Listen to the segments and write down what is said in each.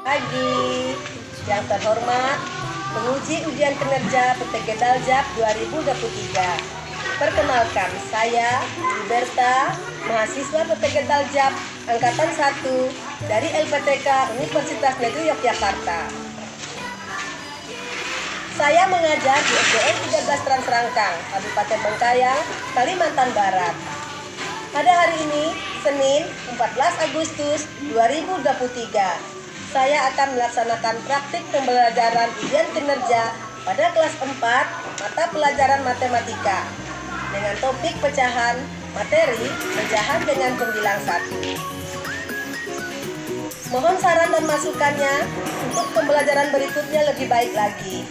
Pagi. Yang terhormat, penguji ujian kinerja PTG Daljab 2023. Perkenalkan, saya Liberta, mahasiswa PTG Daljab Angkatan 1 dari LPTK Universitas Negeri Yogyakarta. Saya mengajar di SDN 13 Transrangkang, Kabupaten Bengkayang, Kalimantan Barat. Pada hari ini, Senin 14 Agustus 2023, saya akan melaksanakan praktik pembelajaran ujian kinerja pada kelas 4 mata pelajaran matematika dengan topik pecahan materi pecahan dengan pembilang 1. Mohon saran dan masukannya untuk pembelajaran berikutnya lebih baik lagi.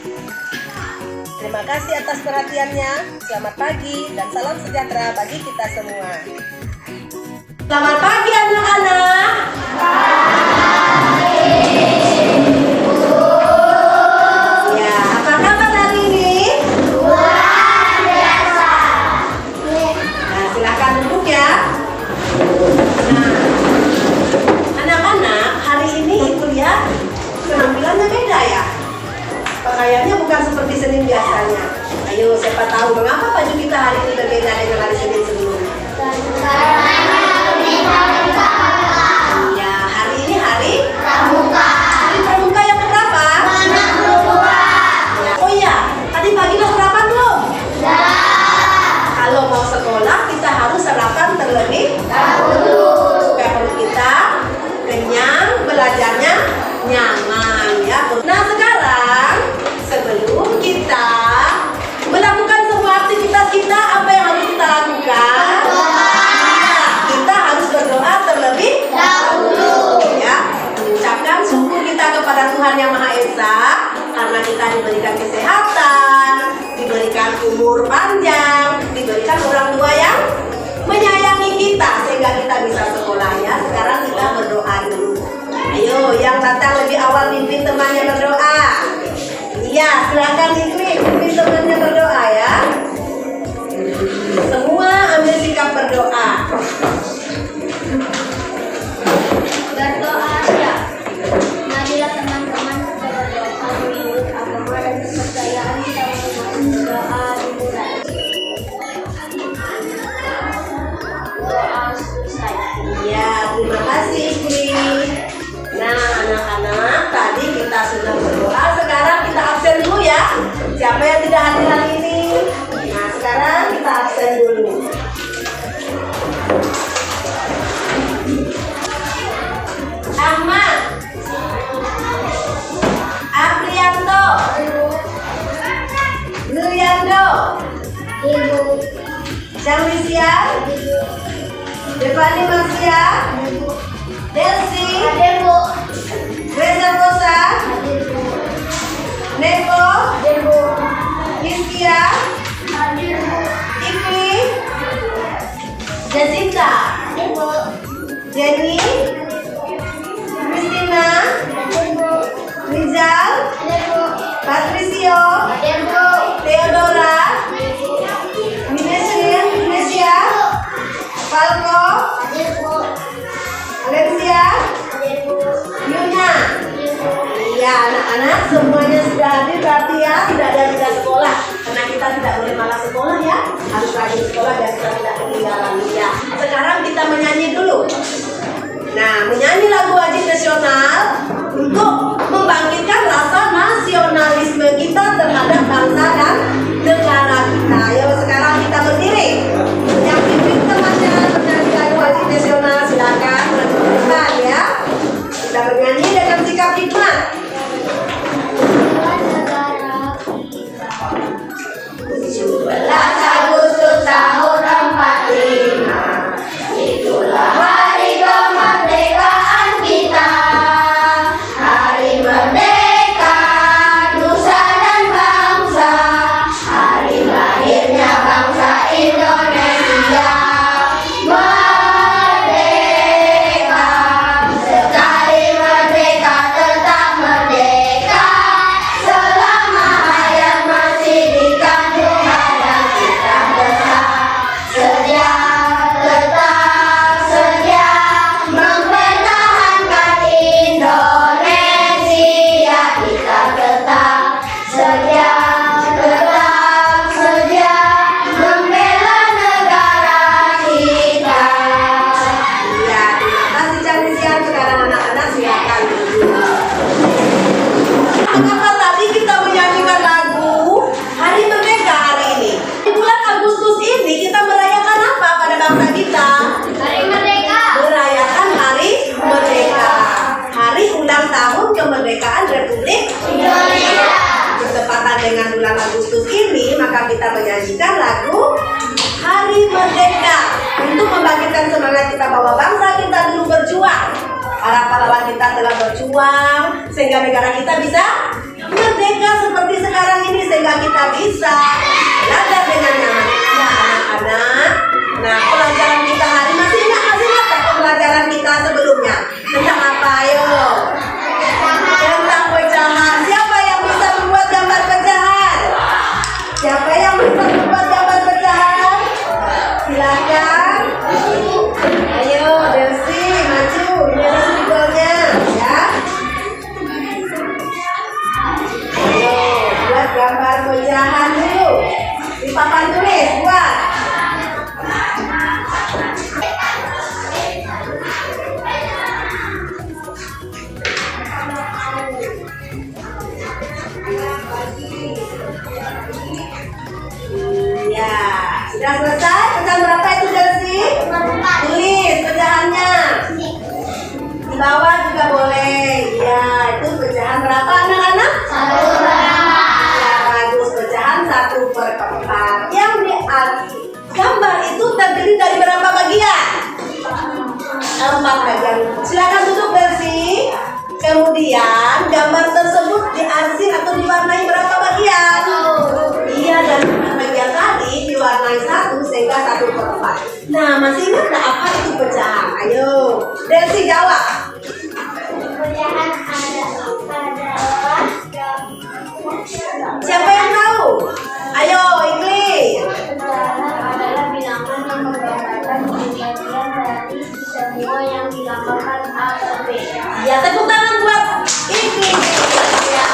Terima kasih atas perhatiannya. Selamat pagi dan salam sejahtera bagi kita semua. Selamat pagi anak-anak. Ya, apa kabar hari ini? Luar biasa. Nah, silakan duduk ya. Nah, anak-anak, hari ini itu ya penampilannya beda ya. Pakaiannya bukan seperti Senin biasanya. Ayo, siapa tahu mengapa baju kita hari ini berbeda dengan hari Senin sebelumnya? Ya, hari ini hari Pramuka. Hari Pramuka yang keberapa? Anak pramuka. Ya. Oh iya, tadi pagi udah sarapan belum? Kalau mau sekolah kita harus sarapan terlebih Dahulu. supaya perut kita kenyang, belajarnya nyaman ya. Nah sekarang sebelum kita melakukan semua aktivitas kita, apa yang harus kita lakukan? Ya, kita harus berdoa terlebih Dahulu. ya, mengucapkan syukur kita kepada Tuhan Yang Maha Esa karena kita diberikan kesehatan, diberikan umur panjang, diberikan orang tua yang menyayangi kita sehingga kita bisa sekolah ya. Sekarang kita berdoa dulu. Ayo, yang datang lebih awal pimpin temannya berdoa. Iya, silakan pimpin temannya berdoa ya. Semua ambil sikap berdoa. Berdoa aja. Marilah teman-teman kita berdoa menurut agama dan kepercayaan kita masing-masing. Doa dimulai. Doa selesai. Iya, terima kasih istri. Nah, anak-anak, tadi kita sudah berdoa, sekarang kita absen dulu ya. Siapa yang tidak hadir hari ini? Nah, sekarang kita absen dulu. Ahmad, Aprianto, Nuyando, Ibu. Syamrisia, Devani Marsia, Delsi, Adebo. Reza Rosa, Adebo. Neko, Adebo. Hizkia, Adebo. Ikli, Jessica, Adebo. Jenny, Christina, Adebo. Rizal, Adebo. Patricio, Adebo. Theodora, Minesia, Falco, Adebo. Valencia, Adebo. Yuna. Iya, anak-anak semuanya sudah hadir berarti ya tidak ada jeda sekolah karena kita tidak boleh malas sekolah ya, harus rajin sekolah dan kita tidak ketinggalan ya. Sekarang kita menyanyi dulu. Nah, menyanyi lagu wajib nasional untuk membangkitkan rasa nasionalisme kita terhadap bangsa dan negara kita. Ayo sekarang kita berdiri. Yang pimpin temannya menyanyi lagu wajib nasional silakan maju ke depan ya. Kita bernyanyi dengan sikap hikmat. Negara kita. 17 Agustus tahun 45, Itulah hari kemerdekaan kita. Hari merdeka nusa dan bangsa. Hari lahirnya bangsa Indonesia. Merdeka, sekali merdeka tetap merdeka. Selama hayat masih dikandung ada kita. ini, maka kita menyanyikan lagu Hari Merdeka untuk membangkitkan semangat kita bahwa bangsa kita dulu berjuang. Para pahlawan kita telah berjuang sehingga negara kita bisa merdeka seperti sekarang ini, sehingga kita bisa belajar dengan nyaman. Ya anak-anak, nah pelajaran kita hari masih ingat tak pelajaran kita sebelumnya tentang apa? Ayo, tentang pecahan. Siapa yang bisa membuat gambar pecahan? Siapa yang bisa membuat gambar pecahan? Silakan. Ayo, Delsi, maju. Ini ada simbolnya, ya. Ayo, buat gambar pecahan dulu. Di papan tulis, buat. Ya, sudah selesai. Pecahan berapa itu, Delsi? Tulis pecahannya. Di bawah juga boleh. Ya, itu pecahan berapa anak-anak? Ya, bagus. Pecahan 1/4. Yang di gambar itu terdiri dari berapa bagian? 4 bagian. Silakan duduk, Delsi. Kemudian gambar tersebut diarsir atau diwarnai berapa bagian? Iya, dan bagian tadi diwarnai 1 sehingga 1/4. Nah, masih ingat nggak apa itu pecahan? Ayo, Delsi jawab. Pecahan adalah Siapa yang tahu? Ayo, Ikli. pecahan adalah bilangan yang menggambarkan bagian dari semua yang dilambangkan A dan B. Ya, tepuk tangan buat Ikli. Ya.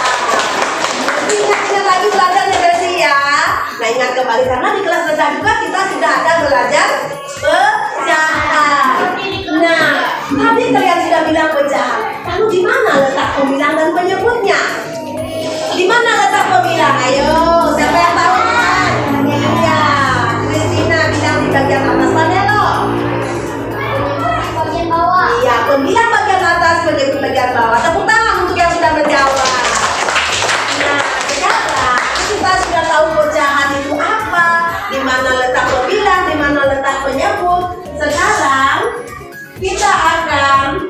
Ingat lagi belajarnya Delsi ya. Nah, ingat kembali karena di kelas rendah juga kita sudah ada belajar pecahan. Nah, tadi kalian sudah bilang pecahan. Lalu di mana letak pemilang dan penyebutnya? Di mana letak pemilang? Ayo, siapa yang tahu? Iya, Kristina bilang di bagian atas panel loh. Bagian bawah. Iya, pemilang bagian atas, penyebut bagian bawah. Tepuk tangan untuk yang sudah menjawab. Nah, sekarang kita sudah tahu pecahan itu apa, di mana letak pemilang, di mana letak penyebut. Sekarang kita akan,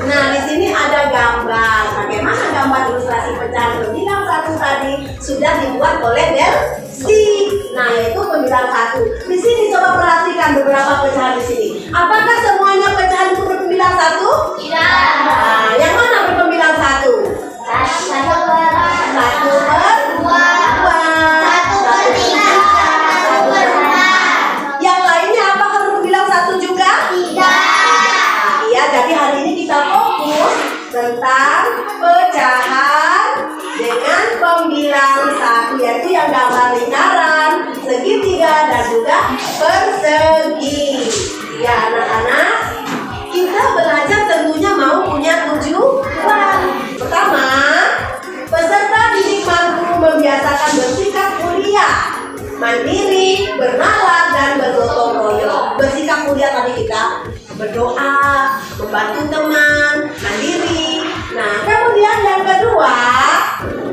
nah di sini ada gambar. Bagaimana gambar ilustrasi pecahan pemilang 1 tadi sudah dibuat oleh Delsi. Nah, yaitu pemilang 1. Di sini coba perhatikan beberapa pecahan di sini. Apakah semuanya pecahan itu berpemilang 1? Tidak. Nah, yang mana berpemilang 1? 1/2. Yang lainnya apakah berpemilang 1 juga? Iya, jadi hari ini kita fokus tentang pecahan dengan pembilang 1, yaitu yang gambar lingkaran, segitiga, dan juga persegi. Ya anak-anak, kita belajar tentunya mau punya tujuan. Pertama, peserta didik mampu membiasakan bersikap mulia, mandiri, bernalar, dan bergotong royong. Bersikap mulia tadi kita berdoa, membantu teman, mandiri. Nah, kemudian yang kedua,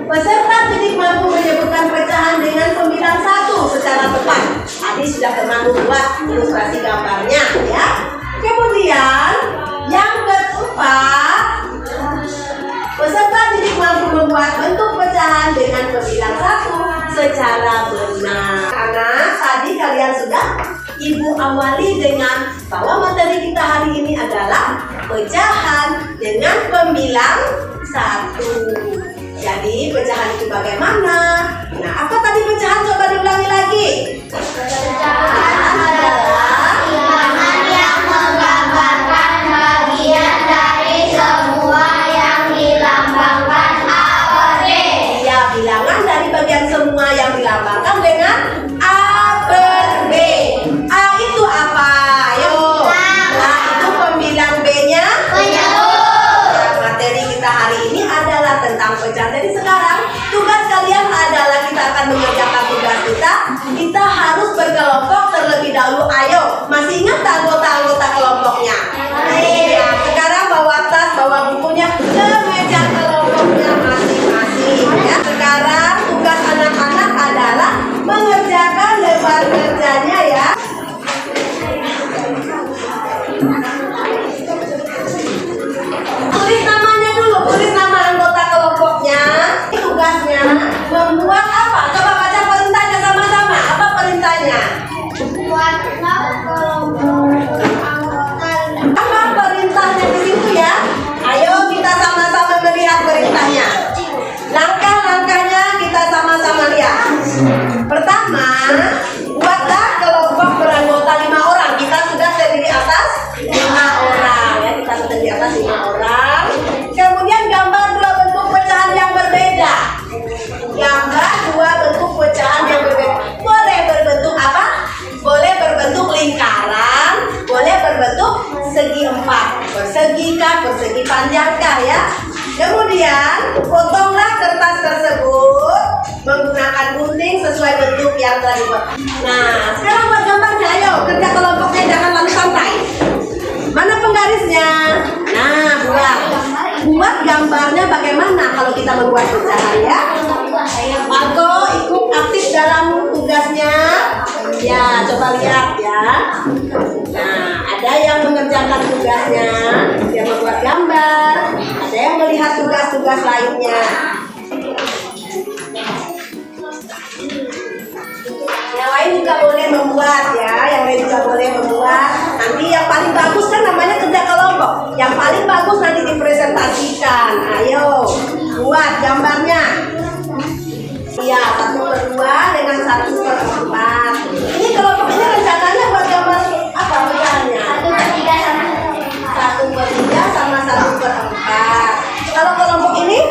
peserta didik mampu menyebutkan pecahan dengan pembilang 1 secara tepat. Tadi sudah pernah membuat ilustrasi gambarnya, ya. Kemudian yang keempat, peserta didik mampu membuat bentuk pecahan dengan pembilang 1 secara benar. Karena tadi kalian sudah Ibu awali dengan bahwa materi kita hari ini adalah pecahan dengan pembilang 1. Jadi pecahan itu bagaimana? Nah, apa tadi pecahan? Coba diulangi lagi. Pecahan adalah bilangan yang menggambarkan bagian dari semua yang dilambangkan A per B. Ya, bilangan dari bagian semua yang dilambangkan dengan A per B. A itu apa? Ayo. A itu pembilang, B-nya Penyebut. Nah, materi kita hari ini adalah tentang pecahan. Jadi sekarang tugas kalian adalah kita akan mengerjakan tugas kita. Kita harus berkelompok terlebih dahulu. Ayo, masih ingat anggota-anggota kelompoknya? Iya. Sekarang bawa tas, bawa bukunya ke meja kelompoknya masing-masing. Ya. Sekarang tugas anak-anak warna kuning sesuai bentuk yang telah dibuat. Nah, sekarang buat gambarnya. Ayo, kerja kelompoknya, jangan lalu santai. Mana penggarisnya? Nah, buat gambarnya bagaimana kalau kita membuat pecahan ya? Marco ikut aktif dalam tugasnya. Ya, coba lihat ya. Nah, ada yang mengerjakan tugasnya, dia membuat gambar. Ada yang melihat tugas-tugas lainnya. Yang lain juga boleh membuat ya, yang lain juga boleh membuat. Nanti yang paling bagus kan namanya kerja kelompok. Yang paling bagus nanti dipresentasikan. Ayo, buat gambarnya. Iya, 1/2 dengan 1/4. Ini kelompok ini rencananya buat gambar apa pecahannya? 1/3 sama 1/4. Kalau kelompok ini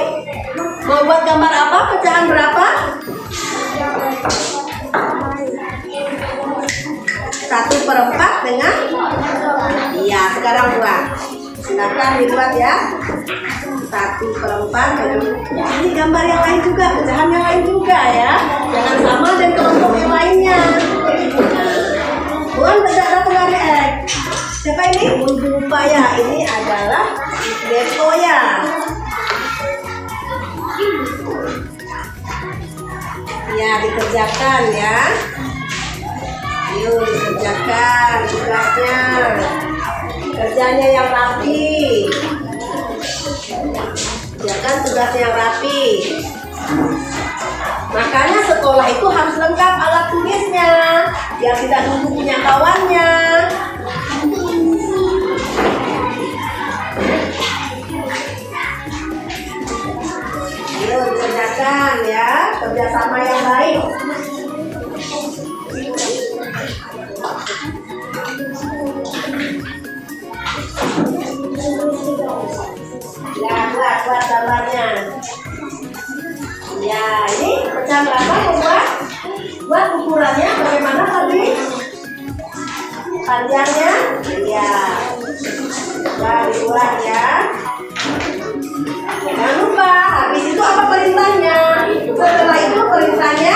mau buat gambar apa? Pecahan berapa? 1/4 dengan? Iya, sekarang buat. Silakan dibuat ya. 1/4 dengan ini gambar yang lain juga, pecahan yang lain juga ya. Jangan sama dengan kelompok yang lainnya. Bukan tidak ada penggaris. Siapa ini? Lupa ya. Ini adalah Deto ya. Ya, dikerjakan ya. Yuk dikerjakan tugasnya. Kerjanya yang rapi. Kerjakan tugasnya yang rapi. Makanya sekolah itu harus lengkap alat tulisnya, biar tidak nunggu punya kawannya. Ayo dikerjakan ya, kerjasama yang baik. Ya, buat gambarnya. Ya, ini pecahan berapa membuat? Buat ukurannya bagaimana tadi? Panjangnya? Ya. Nah, dibuat ya. Jangan lupa, habis itu apa perintahnya? Setelah itu perintahnya?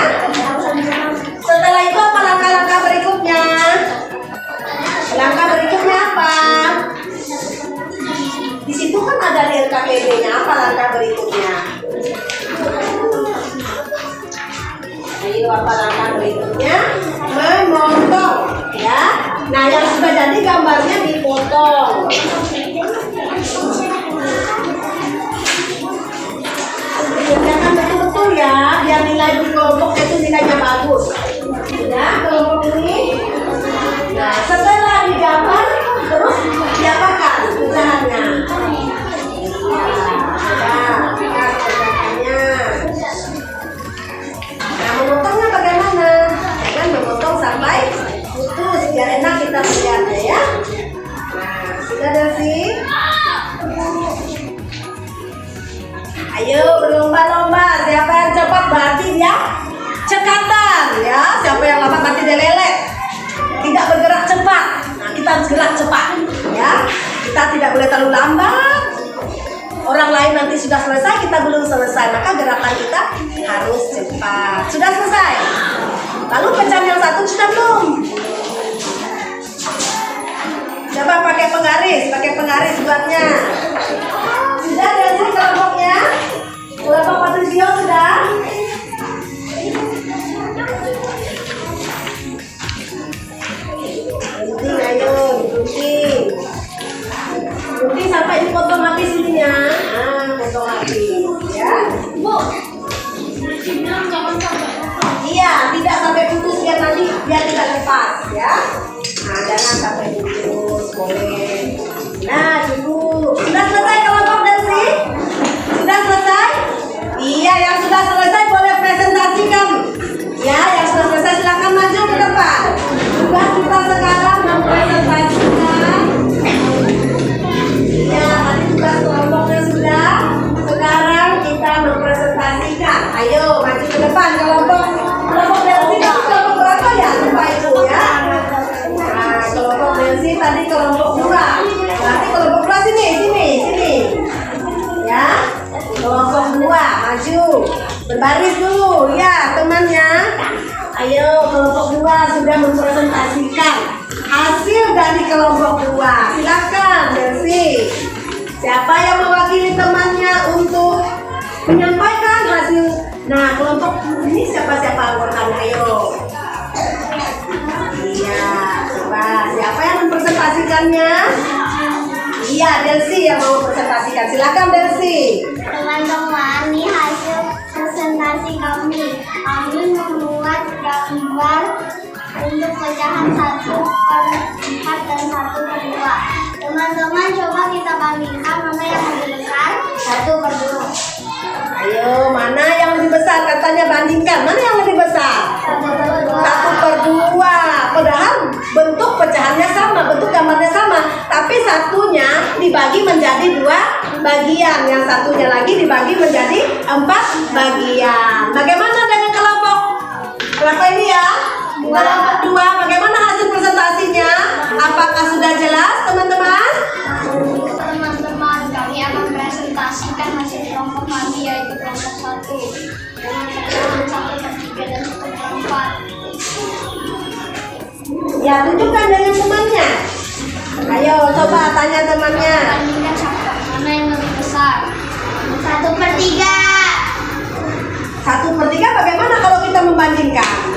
Setelah itu apa langkah-langkah berikutnya? Langkah berikutnya apa? Di situ kan ada di LKPD-nya, apa langkah berikutnya? Ayo, apa langkah berikutnya? Memotong, ya. Nah, yang sudah jadi gambarnya dipotong. Kerjakan betul-betul ya, biar nilai di kelompok itu nilainya bagus. Ya, kelompok ini. Nah, setelah digambar, terus diapakan pecahannya? Nah, memotongnya bagaimana? Jangan memotong sampai putus, biar enak kita melihatnya ya. Nah, sudah ada sih. Ayo berlomba-lomba, siapa yang cepat berarti dia cekatan ya. Siapa yang lambat berarti dia lelet. Tidak bergerak cepat. Nah, kita harus gerak cepat ya. Kita tidak boleh terlalu lambat. Orang lain nanti sudah selesai, kita belum selesai, maka gerakan kita harus cepat. Sudah selesai. Lalu pecahan yang satu sudah belum? Coba pakai penggaris buatnya. Sudah ada sih kelompoknya? Kelompok Patrisio sudah? Gunting, ayo gunting. Gunting sampai dipotong habis ininya. Potong habis ya. Bu, iya, kelompok 2. Silakan, Delsi. Siapa yang mewakili temannya untuk menyampaikan hasil? Nah, kelompok ini siapa anggotanya? Ayo. Iya, coba. Siapa yang mempresentasikannya? Iya, Delsi yang mau presentasikan. Silakan, Delsi. Teman-teman, ini hasil presentasi kami. Kami membuat gambar untuk pecahan 1/4 dan 1/2. Teman-teman, coba kita bandingkan mana yang lebih besar. 1/2. Ayo, mana yang lebih besar? Katanya bandingkan. Mana yang lebih besar? 1/2. Padahal bentuk pecahannya sama, bentuk gambarnya sama. Tapi satunya dibagi menjadi 2 bagian. Yang satunya lagi dibagi menjadi 4 bagian. Bagaimana dengan kelompok ini ya? Kelompok 2, bagaimana hasil presentasinya? Apakah sudah jelas, teman-teman? Teman-teman, kami akan presentasikan hasil kelompok kami, yaitu kelompok 1 dengan pecahan 1/3 dan 1/4. Ya, tunjukkan dengan temannya. Ayo, coba tanya temannya. Bandingkan mana yang lebih besar. 1/3. 1/3 bagaimana kalau kita membandingkan?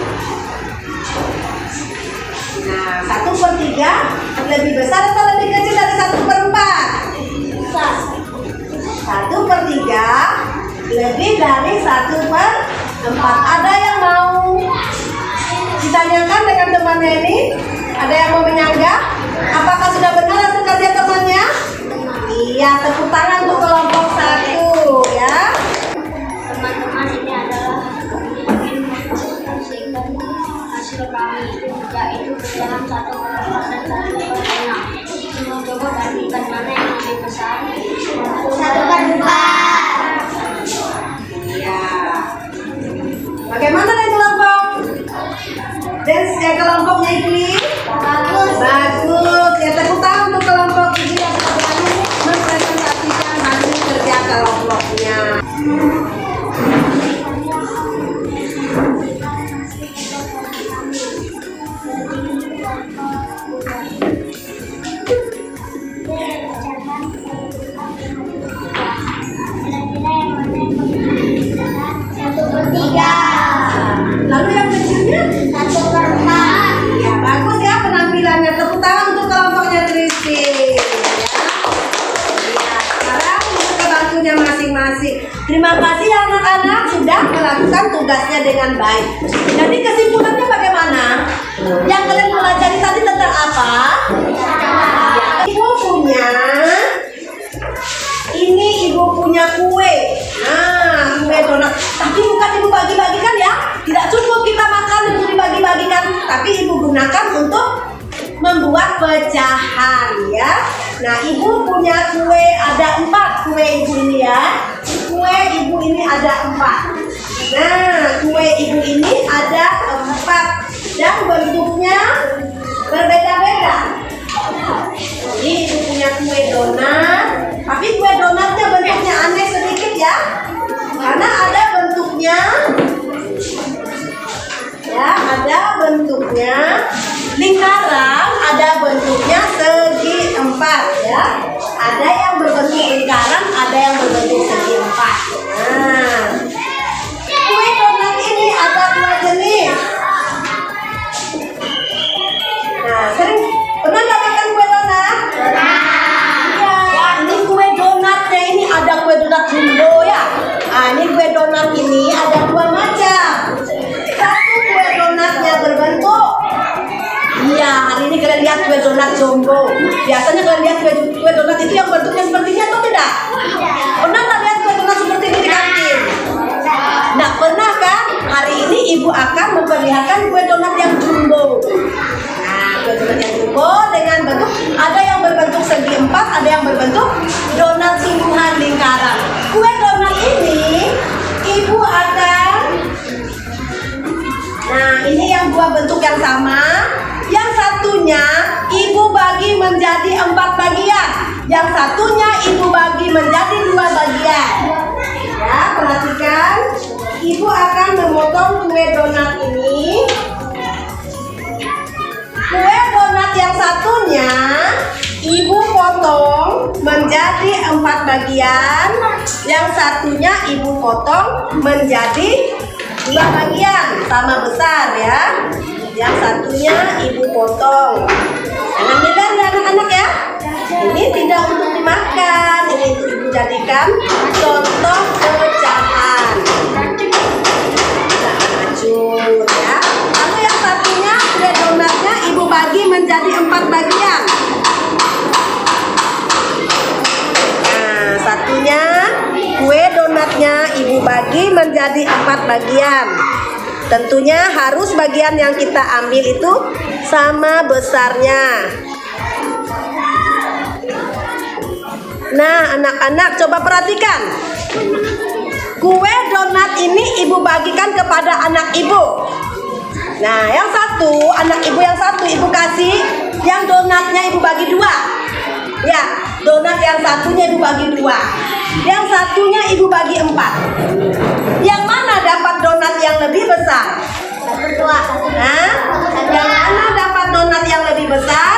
Nah, 1/3 lebih besar atau lebih kecil dari 1/4? 1/3 lebih dari 1/4. Ada yang mau ditanyakan dengan temannya ini? Ada yang mau menyanggah? Apakah sudah benar hasil kerja temannya? Iya, tepuk tangan untuk kelompok 1 ya. Teman-teman, ini adalah hasil kami, yaitu pecahan 1/4 dan 1/6. Coba bandingkan mana yang lebih besar. 1/4. Iya. Bagaimana dengan kelompok? Dan kelompoknya ini? Bagus. Bagus. Ya, tepuk tangan untuk kelompok ini yang sudah berani mempresentasikan hasil kerja kelompoknya. Lalu yang kecilnya? 1/4. Ya, bagus ya penampilannya. Tepuk tangan untuk kelompoknya Kristi. Ya, sekarang untuk kebantunya masing-masing. Terima kasih ya anak-anak sudah melakukan tugasnya dengan baik. Jadi kesimpulannya bagaimana? Yang kalian pelajari tadi tentang apa? Ya, ibu punya kue. Nah, kue donat. Tapi bukan ibu bagi-bagikan ya. Tidak cukup kita makan untuk dibagi-bagikan, tapi ibu gunakan untuk membuat pecahan ya. Nah, ibu punya kue ada 4 kue ibu ini ya. Kue ibu ini ada 4. Nah, kue ibu ini ada 4 dan bentuknya berbeda-beda. Jadi ibu punya kue donat, tapi kue donatnya bentuknya aneh sedikit ya. Karena ada bentuknya ya, ada bentuknya lingkaran, ada bentuknya segi 4 ya. Ada yang berbentuk lingkaran, ada yang berbentuk segi 4. Nah, kue donat ini ada 2 jenis. Nah, pernah nggak makan kue donat? Iya, ini kue donatnya ini ada kue donat jumbo ya. Nah, ini kue donat ini ada 2 macam. Satu kue donatnya berbentuk, iya, hari ini kalian lihat kue donat jumbo. Biasanya kalian lihat kue donat itu yang bentuknya sepertinya atau tidak? Pernah nggak lihat kue donat seperti ini di kantin? Nggak pernah kan? Hari ini ibu akan memperlihatkan kue donat yang jumbo. Nah, kue donat yang jumbo dengan bentuk, ada yang berbentuk segi 4, ada yang berbentuk donat sungguhan lingkaran. Kue donat ini ibu akan, nah ini yang 2 bentuk yang sama. Yang satunya ibu bagi menjadi 4 bagian, yang satunya ibu bagi menjadi 2 bagian. Ya, perhatikan, ibu akan memotong kue donat ini. Kue donat yang satunya bagian, yang satunya ibu potong menjadi 2 bagian sama besar ya. Yang satunya ibu potong. Jangan minder ya anak-anak ya. Ini tidak untuk dimakan, ini untuk ibu jadikan contoh pecahan. Hancur ya. Lalu yang satunya kue donatnya ibu bagi menjadi 4 bagian. Nah, satunya kue donatnya ibu bagi menjadi 4 bagian. Tentunya harus bagian yang kita ambil itu sama besarnya. Nah, anak-anak coba perhatikan. Kue donat ini ibu bagikan kepada anak ibu. Nah, yang satu, anak ibu yang satu ibu kasih, yang donatnya ibu bagi 2. Ya, donat yang satunya ibu bagi 2. Yang satunya ibu bagi 4. Yang mana dapat donat yang lebih besar? Nah, yang mana dapat donat yang lebih besar?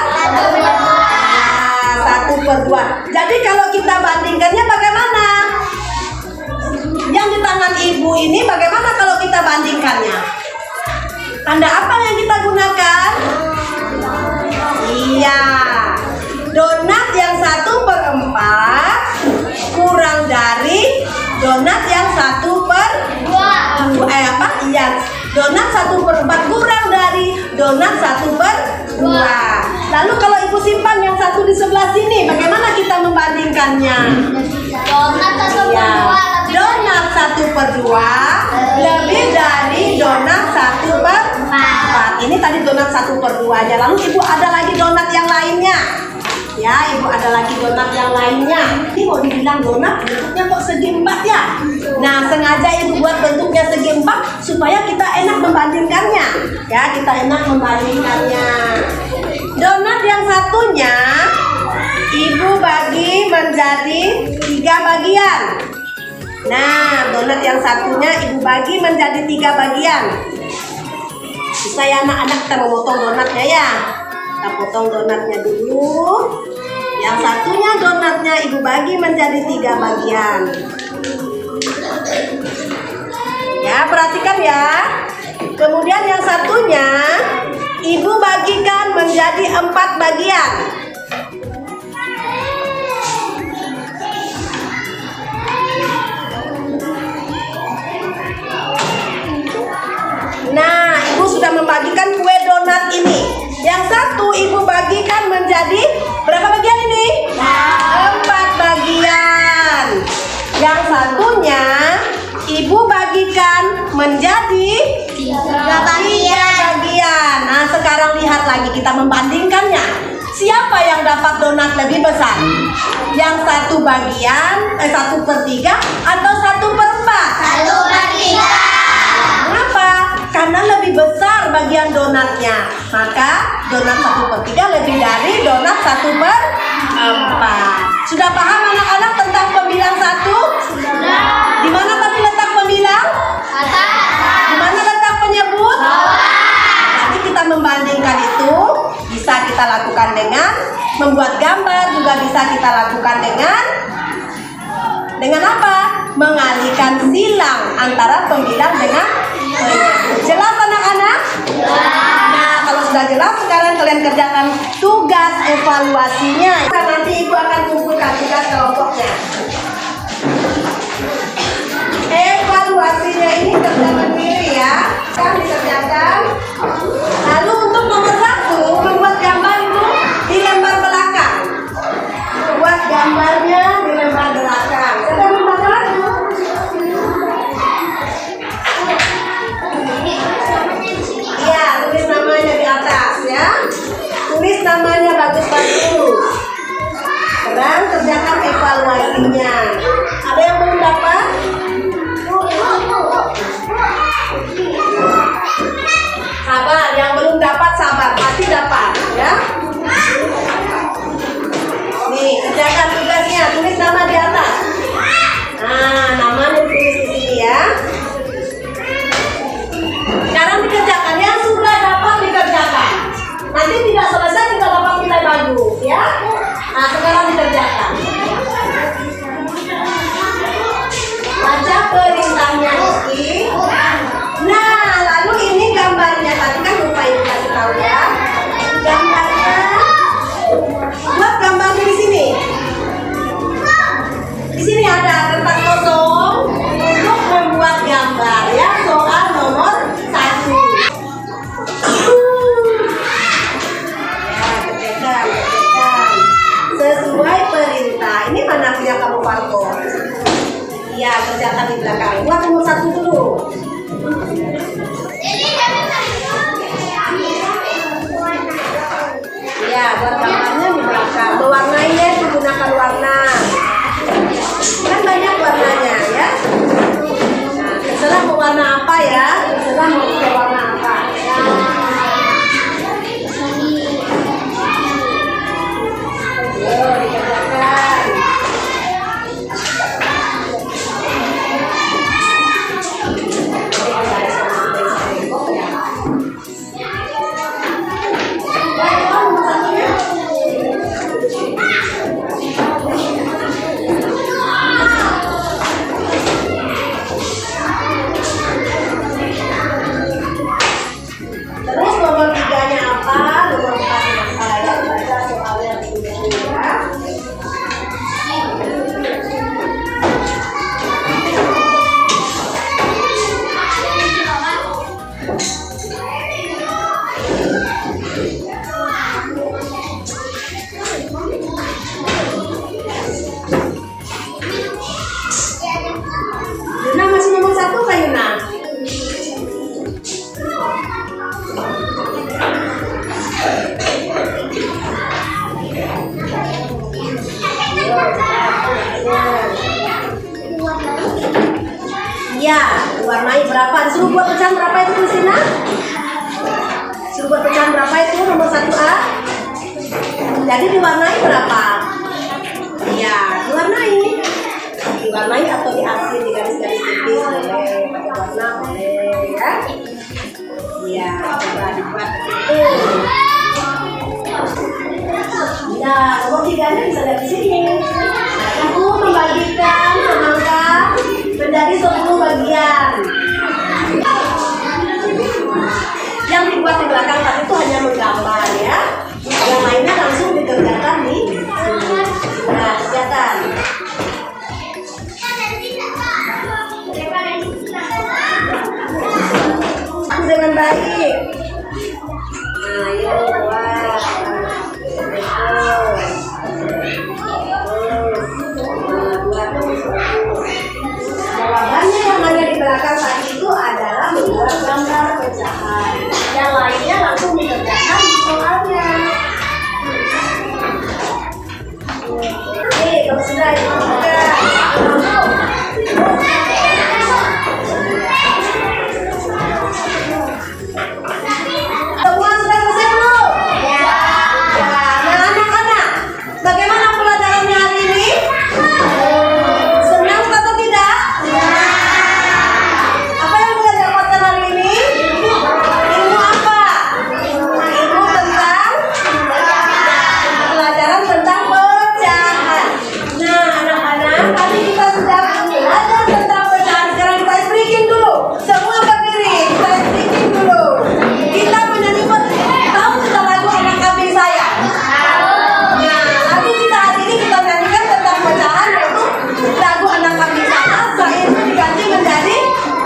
1/2. Jadi kalau kita bandingkannya bagaimana? Yang di tangan ibu ini bagaimana kalau kita bandingkannya? Tanda apa yang kita gunakan? Iya, donat yang 1/4 kurang dari donat yang 1/2. Iya, donat 1/4 kurang dari donat 1/2. Lalu kalau ibu simpan yang satu di sebelah sini, bagaimana kita membandingkannya? Donat 1/2 Ya, donat 1/2 lebih dari donat 1/4. Ini tadi donat 1/2-nya. Lalu ibu ada lagi donat yang lainnya. Ya, ibu ada lagi donat yang lainnya. Ini mau dibilang donat, bentuknya kok segi 4 ya? Nah, sengaja ibu buat bentuknya segi 4 supaya kita enak membandingkannya. Ya, kita enak membandingkannya. Donat yang satunya ibu bagi menjadi 3 bagian. Nah, donat yang satunya ibu bagi menjadi 3 bagian. Bisa ya anak-anak, kita mau potong donatnya ya. Kita potong donatnya dulu. Yang satunya donatnya ibu bagi menjadi 3 bagian. Ya, perhatikan ya. Kemudian yang satunya ibu bagikan menjadi 4 bagian. Nah, ibu sudah membagikan kue donat ini. Yang satu ibu bagikan menjadi berapa bagian ini? 4 bagian. Yang satunya ibu bagikan menjadi 3 bagian. Nah, sekarang lihat lagi, kita membandingkannya. Siapa yang dapat donat lebih besar? Yang 1 bagian, 1/3 atau 1/4? 1/3. Kenapa? Karena lebih besar bagian donatnya. Maka donat 1/3 lebih dari donat 1/4. Sudah paham anak-anak tentang pembilang 1? Di mana tadi letak pembilang? Di mana letak penyebut? Nanti kita membandingkan itu. Bisa kita lakukan dengan membuat gambar, juga bisa kita lakukan dengan apa? Mengalihkan silang antara pembilang dengan penyebut. Jelas anak-anak? Nah, kalau sudah jelas, sekarang kalian kerjakan tugas evaluasinya. Nanti ibu akan kumpulkan tugas kelompoknya. Evaluasinya ini kerjakan diri ya. Kan dikerjakan. Lalu untuk nomor 1, membuat gambar itu di lembar belakang. Buat gambarnya di lembar belakang. Sudah membaca? Iya, tulis namanya di atas ya. Tulis namanya bagus-bagus. Sekarang kerjakan evaluasinya. Ada yang belum dapat? Sabar, yang belum dapat sabar, pasti dapat ya. Nih, kerjakan tugasnya, tulis nama di atas. Nah, namanya tulis di sini ya. Sekarang dikerjakan, yang sudah dapat dikerjakan. Nanti tidak selesai tidak dapat nilai bagus ya. Nah, sekarang dikerjakan. Iya, warnai berapa? Disuruh buat pecahan berapa itu Kristina? Disuruh buat pecahan berapa itu nomor 1A? Jadi diwarnai berapa? Iya, diwarnai. Diwarnai atau diarsir di garis-garis tipis boleh, pakai warna boleh ya. Iya, coba dibuat itu. Nah, nomor 3-nya bisa lihat di sini. Ibu membagikan semangka menjadi 10 bagian. Yang dibuat di belakang tadi itu hanya menggambar ya. Yang lainnya langsung dikerjakan di nah, kelihatan. Dengan baik. Nah, yuk buat. Jawabannya yang ada di belakang tadi itu adalah membuat gambar pecahan. Yang lainnya langsung dikerjakan di soalnya. Oke, kalau sudah itu semua sudah selesai belum? Ya. Nah, anak-anak, bagaimana pelajarannya hari ini? Senang atau tidak? Apa yang kita dapatkan hari ini? Ilmu apa? Ilmu tentang pelajaran tentang pecahan. Nah, anak-anak, tadi kita sudah belajar tentang pecahan. Sekarang kita explikin dulu. Semua berdiri, kita explikin dulu. Kita menyanyi tahu kita lagu anak kambing saya. Nah, lagu kita hari ini kita nyanyikan tentang pecahan, yaitu lagu anak kambing saya. Saya itu diganti menjadi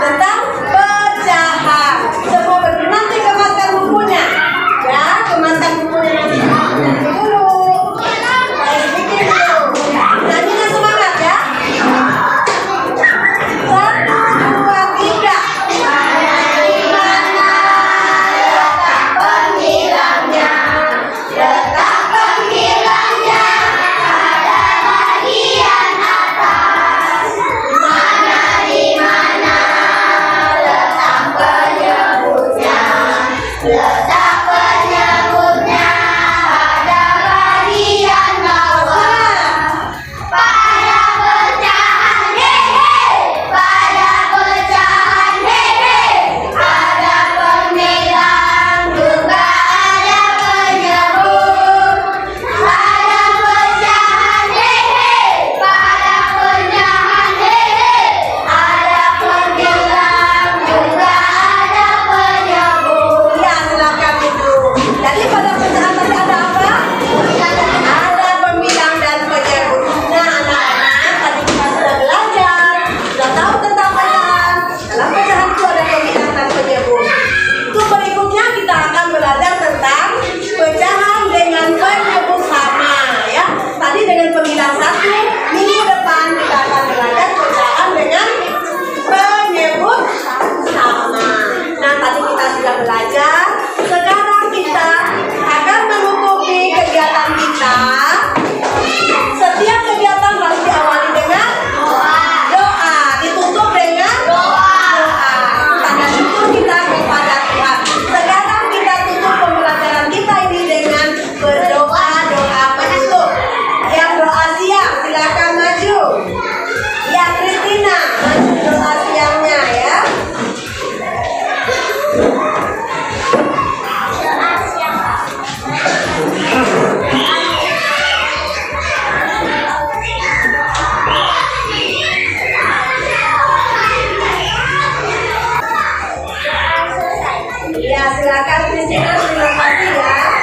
tentang pecahan. Semua berdiri, nanti kemaskan bukunya. Ya, kemaskan bukunya nanti. Dulu. Kita explikin dulu. Nyanyinya semangat ya. 1, 2, 3. Ya, silakan itu. Jadi pada pecahan tadi ada apa? Ada pembilang dan penyebut. Nah, anak-anak, tadi kita sudah belajar, sudah tahu tentang pecahan. Dalam pecahan itu ada pembilang dan penyebut. Untuk berikutnya kita akan belajar tentang pecahan dengan penyebut sama ya. Tadi dengan pembilang 1, minggu depan kita akan belajar pecahan dengan penyebut sama. Nah, tadi kita sudah belajar. Sekarang kita akan menutupi kegiatan kita. Setiap kegiatan harus diawali dengan doa. Ditutup dengan doa. Tanda syukur kita kepada Tuhan. Sekarang kita tutup pembelajaran kita ini dengan berdoa, doa penutup. Yang doa siang silakan maju. Ya, Kristina, maju doa siangnya ya. Ya, silakan Kristina, terima kasih ya.